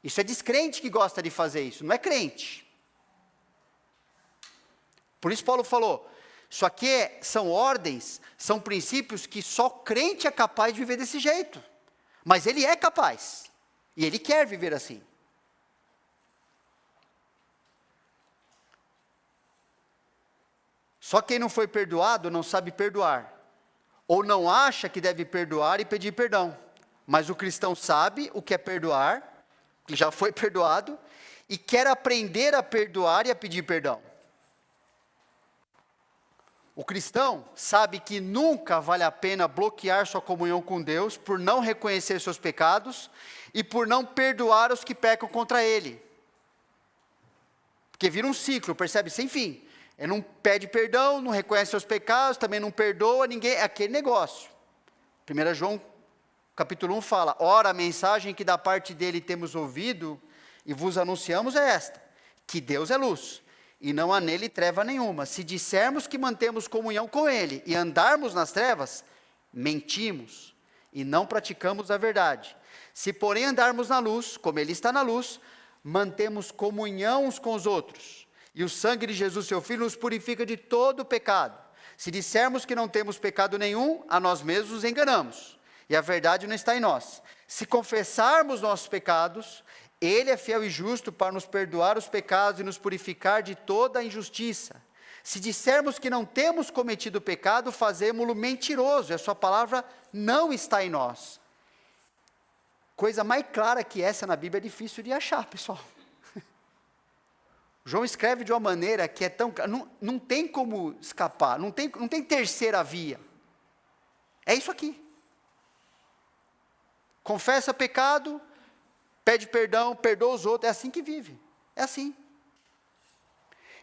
Isso é descrente que gosta de fazer isso, não é crente. Por isso Paulo falou, isso aqui são ordens, são princípios que só crente é capaz de viver desse jeito. Mas ele é capaz. E ele quer viver assim. Só quem não foi perdoado não sabe perdoar. Ou não acha que deve perdoar e pedir perdão. Mas o cristão sabe o que é perdoar, que já foi perdoado, e quer aprender a perdoar e a pedir perdão. O cristão sabe que nunca vale a pena bloquear sua comunhão com Deus por não reconhecer seus pecados e por não perdoar os que pecam contra Ele. Porque vira um ciclo, percebe? Sem fim. Ele não pede perdão, não reconhece seus pecados, também não perdoa ninguém, é aquele negócio. 1 João capítulo 1 fala, ora a mensagem que da parte dele temos ouvido e vos anunciamos é esta, que Deus é luz. E não há nele treva nenhuma. Se dissermos que mantemos comunhão com Ele e andarmos nas trevas, mentimos e não praticamos a verdade. Se porém andarmos na luz, como Ele está na luz, mantemos comunhão uns com os outros. E o sangue de Jesus, seu Filho, nos purifica de todo o pecado. Se dissermos que não temos pecado nenhum, a nós mesmos nos enganamos, e a verdade não está em nós. Se confessarmos nossos pecados, Ele é fiel e justo para nos perdoar os pecados e nos purificar de toda a injustiça. Se dissermos que não temos cometido pecado, fazemo-lo mentiroso, e a sua palavra não está em nós. Coisa mais clara que essa na Bíblia é difícil de achar, pessoal. João escreve de uma maneira que é tão... Não tem como escapar, não tem terceira via. É isso aqui. Confessa pecado, pede perdão, perdoa os outros, é assim que vive. É assim.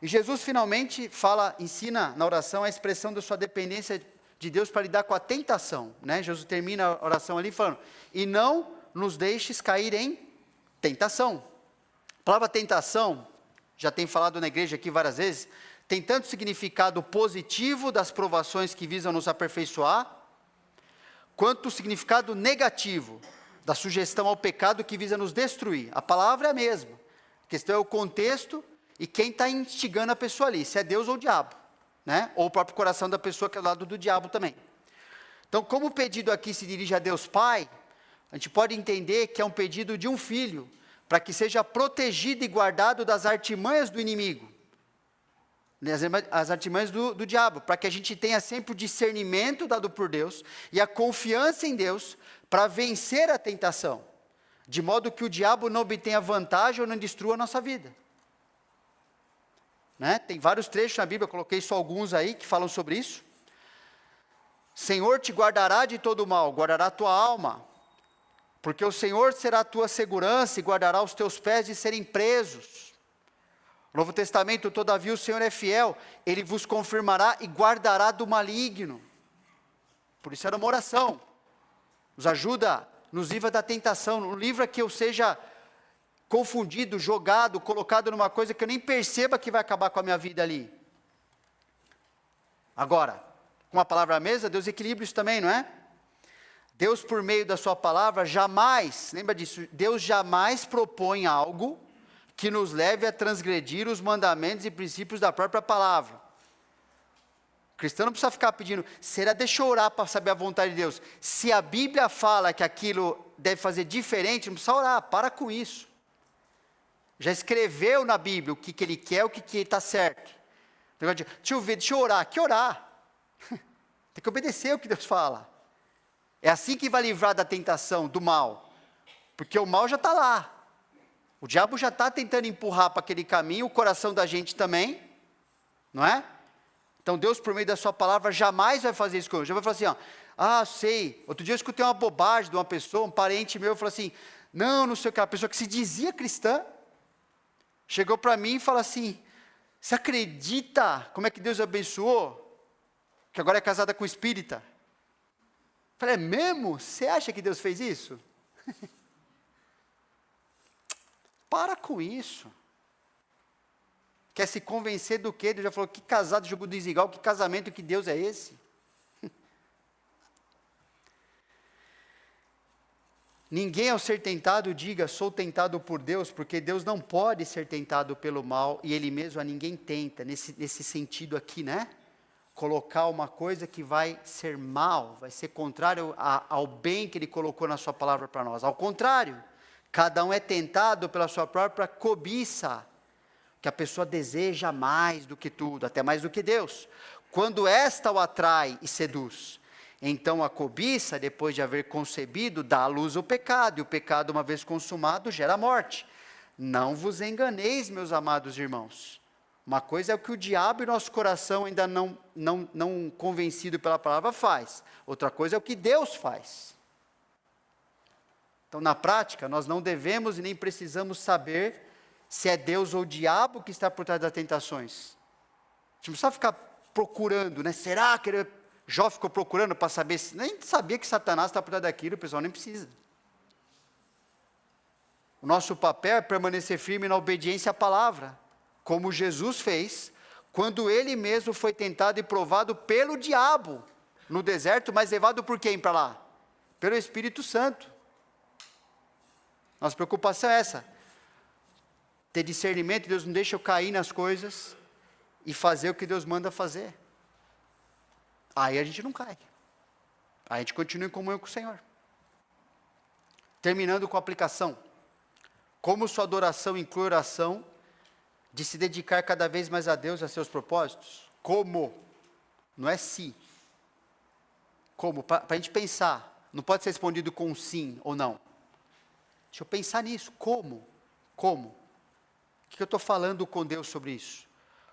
E Jesus finalmente ensina na oração a expressão da sua dependência de Deus para lidar com a tentação. Né? Jesus termina a oração ali falando, e não nos deixes cair em tentação. A palavra tentação, já tem falado na igreja aqui várias vezes, tem tanto significado positivo das provações que visam nos aperfeiçoar, quanto o significado negativo da sugestão ao pecado que visa nos destruir. A palavra é a mesma. A questão é o contexto e quem está instigando a pessoa ali, se é Deus ou o diabo, né? Ou o próprio coração da pessoa que é do lado do diabo também. Então, como o pedido aqui se dirige a Deus Pai, a gente pode entender que é um pedido de um filho, para que seja protegido e guardado das artimanhas do inimigo, as artimanhas do diabo, para que a gente tenha sempre o discernimento dado por Deus, e a confiança em Deus, para vencer a tentação, de modo que o diabo não obtenha vantagem ou não destrua a nossa vida. Né? Tem vários trechos na Bíblia, eu coloquei só alguns aí, que falam sobre isso. Senhor te guardará de todo mal, guardará a tua alma, porque o Senhor será a tua segurança e guardará os teus pés de serem presos. No Novo Testamento, todavia o Senhor é fiel, Ele vos confirmará e guardará do maligno. Por isso era uma oração, nos ajuda, nos livra da tentação, nos livra que eu seja confundido, jogado, colocado numa coisa que eu nem perceba que vai acabar com a minha vida ali. Agora, com a palavra à mesa, Deus equilibra isso também, não é? Deus, por meio da sua palavra, jamais, lembra disso, Deus jamais propõe algo que nos leve a transgredir os mandamentos e princípios da própria palavra. O cristão não precisa ficar pedindo, deixa eu orar para saber a vontade de Deus. Se a Bíblia fala que aquilo deve fazer diferente, não precisa orar, para com isso. Já escreveu na Bíblia o que Ele quer, o que está certo. Deixa eu orar, que orar? Tem que obedecer o que Deus fala. É assim que vai livrar da tentação, do mal. Porque o mal já está lá. O diabo já está tentando empurrar para aquele caminho, o coração da gente também. Não é? Então Deus, por meio da sua palavra, jamais vai fazer isso comigo. Já vai falar assim, sei. Outro dia eu escutei uma bobagem de uma pessoa, um parente meu, falou assim, não sei o que, a pessoa que se dizia cristã, chegou para mim e falou assim, você acredita como é que Deus abençoou? Que agora é casada com espírita. Falei, é mesmo? Você acha que Deus fez isso? Para com isso. Quer se convencer do quê? Deus já falou, que casado, jogo desigual, que casamento, que Deus é esse? Ninguém ao ser tentado diga, sou tentado por Deus, porque Deus não pode ser tentado pelo mal, e Ele mesmo a ninguém tenta, nesse sentido aqui, né? Colocar uma coisa que vai ser mal, vai ser contrário ao bem que Ele colocou na sua palavra para nós. Ao contrário, cada um é tentado pela sua própria cobiça, que a pessoa deseja mais do que tudo, até mais do que Deus. Quando esta o atrai e seduz, então a cobiça, depois de haver concebido, dá à luz o pecado, e o pecado, uma vez consumado, gera morte. Não vos enganeis, meus amados irmãos. Uma coisa é o que o diabo e nosso coração ainda não convencido pela palavra faz. Outra coisa é o que Deus faz. Então, na prática, nós não devemos e nem precisamos saber se é Deus ou o diabo que está por trás das tentações. A gente não precisa ficar procurando, né? Será que Jó ficou procurando para saber? Nem sabia que Satanás está por trás daquilo, o pessoal nem precisa. O nosso papel é permanecer firme na obediência à palavra, como Jesus fez, quando Ele mesmo foi tentado e provado pelo diabo, no deserto, mas levado por quem para lá? Pelo Espírito Santo. Nossa preocupação é essa, ter discernimento. Deus não deixa eu cair nas coisas, e fazer o que Deus manda fazer. aí a gente não cai. Aí a gente continua em comunhão com o Senhor. Terminando com a aplicação. Como sua adoração inclui oração de se dedicar cada vez mais a Deus e a seus propósitos? Como? Não é se. Como? Para a gente pensar. Não pode ser respondido com um sim ou não. Deixa eu pensar nisso. Como? Como? O que eu estou falando com Deus sobre isso?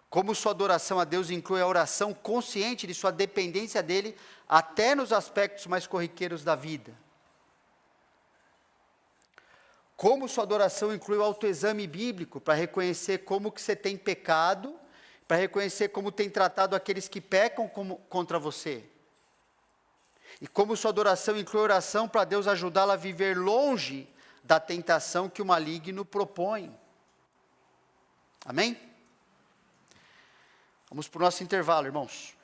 Como sua adoração a Deus inclui a oração consciente de sua dependência dEle, até nos aspectos mais corriqueiros da vida. Como sua adoração inclui o autoexame bíblico, para reconhecer como que você tem pecado, para reconhecer como tem tratado aqueles que pecam contra você. E como sua adoração inclui oração para Deus ajudá-la a viver longe da tentação que o maligno propõe. Amém? Vamos para o nosso intervalo, irmãos.